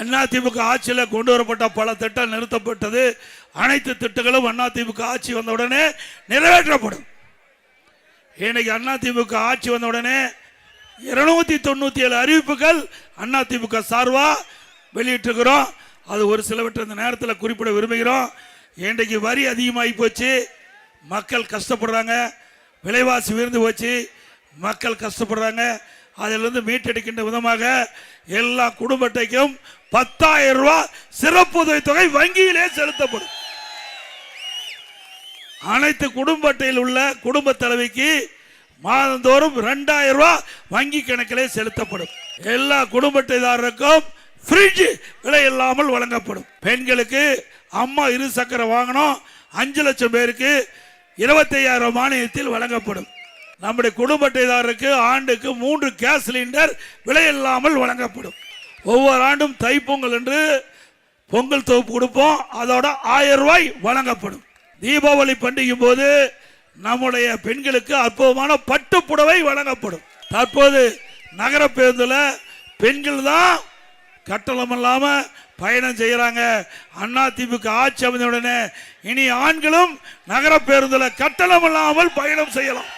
அதிமுக ஆட்சியில் கொண்டு வரப்பட்ட பல திட்டம் நிறுத்தப்பட்டது. அனைத்து திட்டங்களும் அதிமுக ஆட்சி வந்தவுடனே நிறைவேற்றப்படும். இன்னைக்கு அதிமுக ஆட்சி வந்தவுடனே 297 அறிவிப்புகள் அதிமுக சார்பா வெளியிட்டிருக்கிறோம். அது ஒரு சிலவற்றை இந்த நேரத்தில் குறிப்பிட விரும்புகிறோம். இன்றைக்கு வரி அதிகமாகி போச்சு, மக்கள் கஷ்டப்படுறாங்க. விலைவாசி உயர்ந்து போச்சு, மக்கள் கஷ்டப்படுறாங்க. அதிலிருந்து மீட்டெடுக்கின்ற விதமாக எல்லா குடும்ப அட்டைக்கும் 10,000 ரூபாய் சிறப்பு உதவித்தொகை வங்கியிலே செலுத்தப்படும். அனைத்து குடும்ப அட்டையில் உள்ள குடும்ப தலைவிக்கு மாதந்தோறும் 2,000 ரூபாய் வங்கி கணக்கிலே செலுத்தப்படும். எல்லா குடும்ப அட்டைதாரருக்கும் ஃப்ரிட்ஜ் விலை இல்லாமல் வழங்கப்படும். பெண்களுக்கு அம்மா 2 சக்கர வாகனம் 5 லட்சம் பேருக்கு 25,000 மானியத்தில் வழங்கப்படும். நம்முடைய குடும்ப அட்டைதாரருக்கு ஆண்டுக்கு 3 கேஸ் சிலிண்டர் விலை இல்லாமல் வழங்கப்படும். ஒவ்வொரு ஆண்டும் தைப்பொங்கல் என்று பொங்கல் தொகுப்பு கொடுப்போம், அதோட 1000 ரூபாய் வழங்கப்படும். தீபாவளி பண்டிகை போது நம்முடைய பெண்களுக்கு அற்புதமான பட்டு புடவை வழங்கப்படும். தற்போது நகர பேருந்துல பெண்கள் தான் கட்டணம் இல்லாம பயணம் செய்யறாங்க. அதிமுக ஆட்சி அமைந்தவுடனே இனி ஆண்களும் நகர பேருந்துல கட்டணம் இல்லாமல் பயணம் செய்யலாம்.